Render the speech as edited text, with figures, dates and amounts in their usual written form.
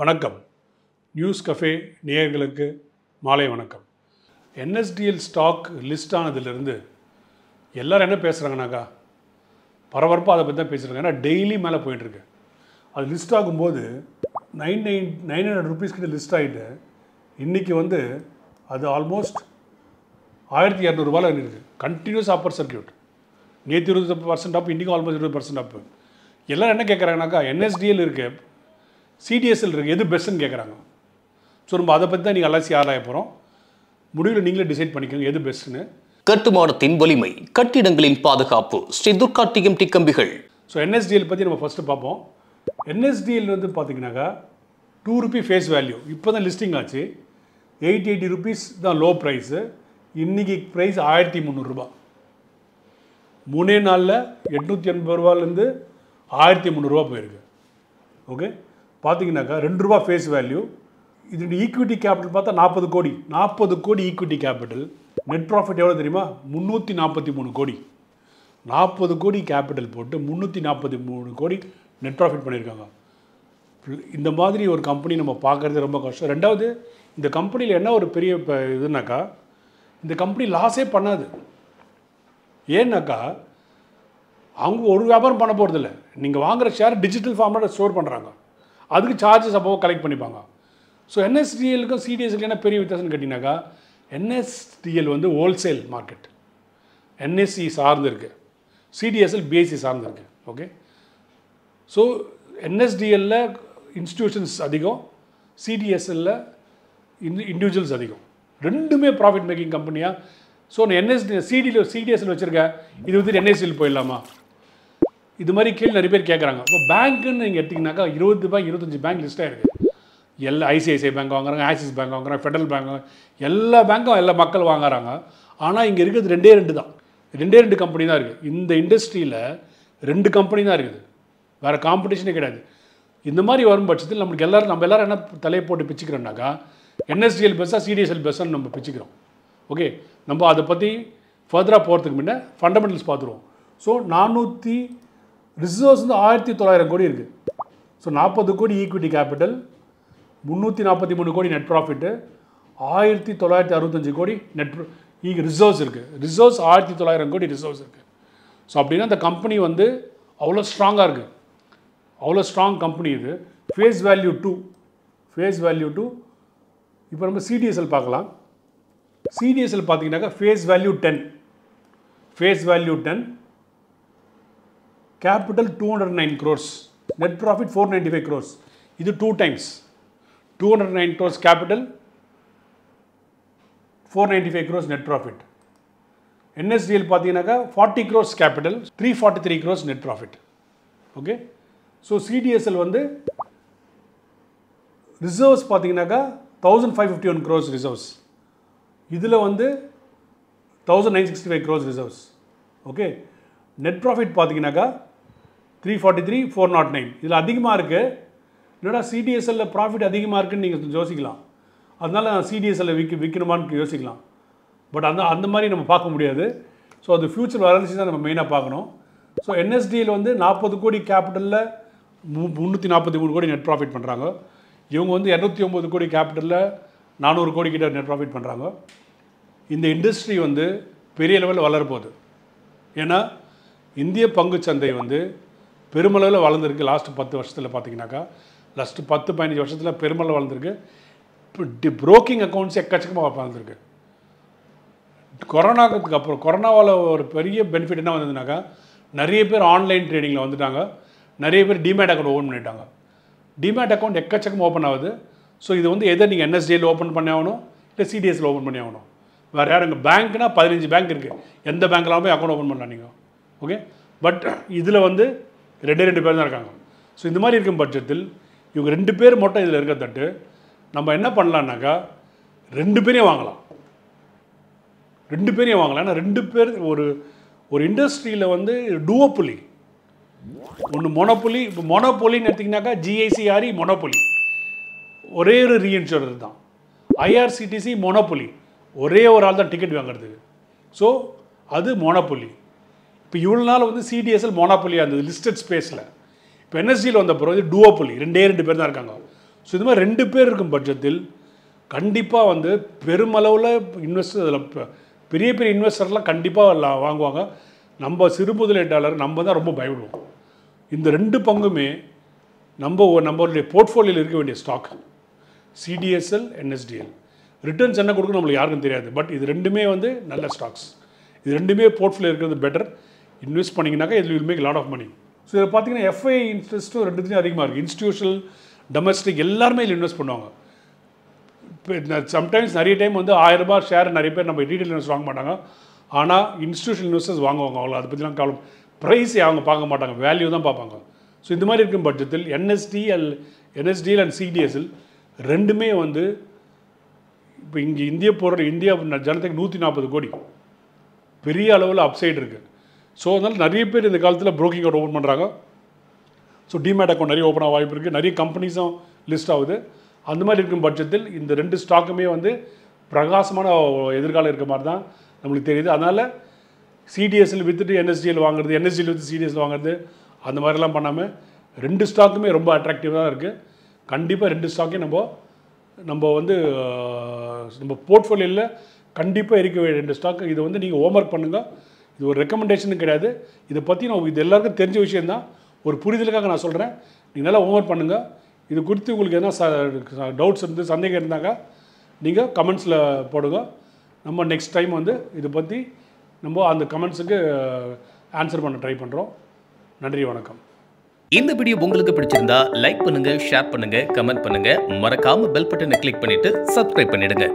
வணக்கம். News cafe நேயர்களுக்கு மாலை வணக்கம். என்எஸ்டிஎல் ஸ்டாக் லிஸ்ட் ஆனதுலேருந்து எல்லோரும் என்ன பேசுகிறாங்கனாக்கா பரபரப்பாக அதை பற்றி தான் பேசுகிறாங்க. ஏன்னா டெய்லி மேலே போயிட்டுருக்கு. அது லிஸ்ட் ஆகும்போது 900 rupees கிட்ட லிஸ்ட் ஆகிட்டு இன்றைக்கி அது ஆல்மோஸ்ட் 1200 ரூபாயில் இருக்குது. Continuous upper circuit. நேற்று 20% அப், இன்றைக்கும் ஆல்மோஸ்ட் 20% அப்பு. எல்லோரும் என்ன கேட்குறாங்கனாக்கா என்எஸ்டிஎல் இருக்குது, சிடிஎஸ்எல் இருக்குது, எது பெஸ்ட்டுன்னு கேட்குறாங்க. ஸோ நம்ம அதை பற்றி தான் நீங்கள் அலசி ஆராய போகிறோம். முடிவில் நீங்களே டிசைட் பண்ணிக்கோங்க எது பெஸ்ட்டுன்னு. கட்டுமானத்தின் வலிமை, கட்டிடங்களின் பாதுகாப்பு, ஸ்ரீ துர்கா டிஎம்டி கம்பிகள். ஸோ என்எஸ்டிஎல் பற்றி நம்ம ஃபஸ்ட்டு பார்ப்போம். என்எஸ்டிஎல் பார்த்தீங்கன்னாக்கா 2 ரூபி ஃபேஸ் வேல்யூ. இப்போ தான் லிஸ்டிங் ஆச்சு. 880 rupees தான் லோ ப்ரைஸு. இன்றைக்கி ப்ரைஸ் 1300 ரூபா. 3 நாளில் 880 ரூபாலேருந்து 1300 ரூபா போயிருக்கு. ஓகே, பார்த்தீங்கன்னாக்கா 2 ரூபா ஃபேஸ் வேல்யூ. இது ஈக்விட்டி கேபிட்டல் பார்த்தா 40 கோடி ஈக்விட்டி கேபிட்டல். நெட் ப்ராஃபிட் எவ்வளோ தெரியுமா? 343 கோடி. 40 கோடி கேபிட்டல் போட்டு 343 கோடி நெட் ப்ராஃபிட் பண்ணியிருக்காங்க. இந்த மாதிரி ஒரு கம்பெனி நம்ம பார்க்குறது ரொம்ப கஷ்டம். ரெண்டாவது, இந்த கம்பெனியில் என்ன ஒரு பெரிய இதுனாக்கா, இந்த கம்பெனி லாஸே பண்ணாது. ஏன்னாக்கா அவங்க ஒரு வியாபாரம் பண்ண போகிறதில்ல. நீங்கள் வாங்குகிற ஷேர் டிஜிட்டல் ஃபார்மில் ஸ்டோர் பண்ணுறாங்க. அதுக்கு சார்ஜஸ் அப்போ கலெக்ட் பண்ணிப்பாங்க. ஸோ என்எஸ்டிஎலுக்கும் சிடிஎஸ்எலுக்கு என்ன பெரிய வித்தியாசம்னு கேட்டிங்கனாக்கா, என்எஸ்டிஎல் ஹோல்சேல் மார்க்கெட், என்எஸ்சி சார்ந்து இருக்குது. சிடிஎஸ்எல் பிஎஸ்சி சார்ந்து இருக்குது. ஓகே, ஸோ என்எஸ்டிஎல்லில் இன்ஸ்டிடியூஷன்ஸ் அதிகம், சிடிஎஸ்எல்லில் இண்டிவிஜுவல்ஸ் அதிகம். ரெண்டுமே ப்ராஃபிட் மேக்கிங் கம்பெனியாக. ஸோ நான் சிடிஎஸ்எல் வச்சுருக்கேன், இது என்எஸ்டிஎல் போயிடலாமா? இது மாதிரி கீழே நிறைய பேர் கேட்குறாங்க. இப்போ பேங்க்குன்னு நீங்கள் எடுத்திங்கனாக்கா 20 பேங்க் 25 பேங்க் லிஸ்ட்டாக இருக்குது. எல்லா ஐசிஐசிஐ பேங்க் வாங்குறாங்க, ஆக்சிஸ் பேங்க் வாங்குறாங்க, ஃபெடரல் பேங்க், எல்லா பேங்க்கும் எல்லா மக்கள் வாங்குறாங்க. ஆனால் இங்கே இருக்கிறது 2 தான். 2 கம்பெனி தான் இருக்குது. இந்த இண்டஸ்ட்ரியில் 2 கம்பெனி தான் இருக்குது. வேறு காம்படிஷனே கிடையாது. இந்த மாதிரி வரும் பட்சத்தில் நம்ம எல்லோரும் என்ன தலையை போட்டு பிச்சுக்கிறோம்னாக்கா, என்எஸ்டிஎல் பெஸ்ட்டாக சிடிஎஸ்எல் பெஸ்ட்டான்னு நம்ம பிச்சுக்கிறோம். ஓகே, நம்ம அதை பற்றி ஃபர்தராக போகிறதுக்கு முன்னே ஃபண்டமெண்டல்ஸ் பார்த்துருவோம். ஸோ ரிசர்வ்ஸ் 1900 கோடி இருக்குது. ஸோ 40 கோடி ஈக்விட்டி கேபிட்டல், 343 கோடி நெட் ப்ராஃபிட்டு, 1965 கோடி நெட் ரிசர்வ்ஸ் இருக்குது. ரிசர்வ்ஸ் 1900 கோடி ரிசர்வ்ஸ் இருக்குது. ஸோ அப்படின்னா இந்த கம்பெனி அவ்வளோ ஸ்ட்ராங்காக இருக்குது. அவ்வளோ ஸ்ட்ராங் கம்பெனி இது. Face value 2. இப்போ நம்ம சிடிஎஸ்எல் பார்க்கலாம். சிடிஎஸ்எல் பார்த்தீங்கன்னாக்கா face value 10. Capital 209 crores. Net profit 495 crores. இது 2 times. 209 crores capital, 495 crores net profit. NSDL பார்த்தீங்கன்னாக்கா 40 crores capital, 343 crores net profit. Okay, so CDSL reserves பார்த்தீங்கன்னாக்கா 1551 crores ரிசர்வ்ஸ். இதில் 1965 crores reserves. Okay, net profit பார்த்தீங்கன்னாக்கா 343, 409. இதில் அதிகமாக இருக்குது. என்னடா சிடிஎஸ்எல்லில் ப்ராஃபிட் அதிகமாக இருக்குதுன்னு நீங்கள் யோசிக்கலாம். அதனால நான் சிடிஎஸ்எல்லை விற்கணுமான்னு யோசிக்கலாம். பட் அந்த மாதிரி நம்ம பார்க்க முடியாது. ஸோ அது ஃப்யூச்சர் வளர்ச்சி தான் நம்ம மெயினாக பார்க்கணும். ஸோ என்எஸ்டிஎல் 40 கோடி கேபிட்டலில் 343 கோடி நெட் ப்ராஃபிட் பண்ணுறாங்க. இவங்க 209 கோடி கேபிட்டலில் 400 கோடி கிட்ட நெட் ப்ராஃபிட் பண்ணுறாங்க. இந்த இண்டஸ்ட்ரி பெரிய லெவலில் வளரப்போகுது. ஏன்னா இந்திய பங்குச்சந்தை பெருமளவில் வளர்ந்துருக்கு. லாஸ்ட்டு 10 வருஷத்தில் பார்த்தீங்கன்னாக்கா, லாஸ்ட்டு 10-15 வருஷத்தில் பெருமளவு வளர்ந்துருக்கு. இப்போ ப்ரோக்கிங் அக்கௌண்ட்ஸ் எக்கச்சக்கமாக வளர்ந்துருக்கு. கொரோனாவுக்கு அப்புறம் கொரோனாவால் ஒரு பெரிய பெனிஃபிட் என்ன வந்ததுனாக்கா, நிறைய பேர் ஆன்லைன் ட்ரேடிங்கில் வந்துட்டாங்க. நிறைய பேர் டிமேட் அக்கௌண்ட் ஓப்பன் பண்ணிட்டாங்க. டிமேட் அக்கௌண்ட் எக்கச்சக்கமாக ஓப்பன் ஆகுது. ஸோ இது எதை நீங்கள் என்எஸ்டிஎல் ஓப்பன் பண்ணி ஆகணும், இல்லை சிடிஎஸ்எல் ஓப்பன் பண்ணி ஆகணும். வேறு யாரும் இங்கே பேங்க்னால் 15 பேங்க் இருக்குது. எந்த பேங்க்லாம் போய் அக்கௌண்ட் ஓப்பன் பண்ணலாம் நீங்கள். ஓகே, பட் இதில் 2 பேர் தான் இருக்காங்க. ஸோ இந்த மாதிரி இருக்கும் பட்சத்தில் இவங்க 2 பேர் மட்டும் இதில் இருக்க தட்டு நம்ம என்ன பண்ணலான்னாக்கா 2 பேரையும் வாங்கலாம். ஏன்னா 2 பேர் ஒரு இண்டஸ்ட்ரியில் டூவோப்புலி. ஒன்று மொனோபொலி. இப்போ மொனோபொலின்னு எடுத்திங்கனாக்கா ஜிஐசிஆர்இ மொனோபொலி, ஒரே ஒரு ரீஇன்சூரர் தான். ஐஆர்சிடிசி மொனோபொலி, ஒரே ஒரு ஆள் தான் டிக்கெட் வாங்குறதுக்கு. ஸோ அது மொனோபொலி. இப்போ இவ்வளோ நாள் சிடிஎஸ்எல் மோனோபொலியாக இருந்தது லிஸ்டட் ஸ்பேஸில். இப்போ என்எஸ்டியில் வந்த பிறகு டூவோபொலி, 2 பேர் தான் இருக்காங்க. ஸோ இது மாதிரி 2 பேர் இருக்கும் பட்சத்தில் கண்டிப்பாக வந்து பெருமளவில் இன்வெஸ்டர் அதில் பெரிய பெரிய இன்வெஸ்டர்லாம் கண்டிப்பாக வாங்குவாங்க. நம்ம சிறு முதலீட்டாளர் நம்ம தான் ரொம்ப பயப்படுவோம். இந்த 2 பங்குமே நம்மளுடைய போர்ட்ஃபோலியோவில் இருக்க வேண்டிய ஸ்டாக். CDSL, NSDL ரிட்டர்ன்ஸ் என்ன கொடுக்கும் நம்மளுக்கு யாருக்கும் தெரியாது. பட் இது 2மே வந்து நல்ல ஸ்டாக்ஸ். இது 2மே போர்ட்ஃபோலியோ இருக்கிறது பெட்டர். இன்வெஸ்ட் பண்ணிங்கனாக்கா இதில் will make lot of money. So இதில் பார்த்தீங்கன்னா FI இன்ட்ரெஸ்ட்டும் 2த்துலேயும் அதிகமாக இருக்குது. இன்ஸ்டிடியூஷனல், டொமஸ்டிக் எல்லாருமே இதில் இன்வெஸ்ட் பண்ணுவாங்க. இப்போ சம்டைம்ஸ் நிறைய டைம் வந்து ₹1000 ஷேர் நிறைய பேர் நம்ம ரீட்டைல் இன்வெஸ்ட் வாங்க மாட்டாங்க. ஆனால் இன்ஸ்டிடியூஷனல் இன்வெஸ்டர்ஸ் வாங்குவாங்க. அவ்வளோ அதை பற்றிலாம் காலம் ப்ரைஸை அவங்க பார்க்க மாட்டாங்க, வேல்யூ தான் பார்ப்பாங்க. ஸோ இந்த மாதிரி இருக்கும் பட்சத்தில் NSDL அண்ட் CDSL 2மே வந்து இப்போ இங்கே இந்தியா ஜனத்துக்கு 140 கோடி பெரிய அளவில் அப்சைடு இருக்குது. ஸோ அதனால் நிறைய பேர் இந்த காலத்தில் ப்ரோக்கிங் அக்கௌண்ட் ஓப்பன் பண்ணுறாங்க. ஸோ டிமேட் அக்கௌண்ட் நிறைய ஓப்பன் ஆக வாய்ப்பு இருக்குது. நிறைய கம்பெனிஸும் லிஸ்ட் ஆகுது. அந்த மாதிரி இருக்கும் பட்சத்தில் இந்த 2 ஸ்டாக்குமே வந்து பிரகாசமான எதிர்காலம் இருக்க மாதிரி தான் நம்மளுக்கு தெரியுது. அதனால் CDSL வித்துட்டு NSDL வாங்குறது, NSDL வித்து CDSL வாங்குறது அந்த மாதிரிலாம் பண்ணாமல் 2 ஸ்டாக்குமே ரொம்ப அட்ராக்டிவாக தான் இருக்குது. கண்டிப்பாக 2 ஸ்டாக்கையும் நம்ம வந்து நம்ம போர்ட்ஃபோலியோவில் கண்டிப்பாக இருக்க வேண்டிய 2 ஸ்டாக். இதை வந்து நீங்கள் ஹோம்ஒர்க் பண்ணுங்கள். இது ஒரு ரெக்கமெண்டேஷனும் கிடையாது. இதை பற்றி இது எல்லாருக்கும் தெரிஞ்ச விஷயந்தான். ஒரு புரிதலுக்காக நான் சொல்கிறேன். நீங்கள் நல்லா ஹோம்ஒர்க் பண்ணுங்கள். இது குறித்து உங்களுக்கு எதனா டவுட்ஸ் இருந்து சந்தேகம் இருந்தாங்க நீங்கள் கமெண்ட்ஸில் போடுங்க. நம்ம நெக்ஸ்ட் டைம் வந்து இதை பற்றி நம்ம அந்த கமெண்ட்ஸுக்கு ஆன்சர் பண்ண ட்ரை பண்ணுறோம். நன்றி, வணக்கம். இந்த வீடியோ உங்களுக்கு பிடிச்சிருந்தா லைக் பண்ணுங்க, ஷேர் பண்ணுங்க, கமெண்ட் பண்ணுங்க. மறக்காம பெல் பட்டனை கிளிக் பண்ணிட்டு சப்ஸ்கிரைப் பண்ணிடுங்க.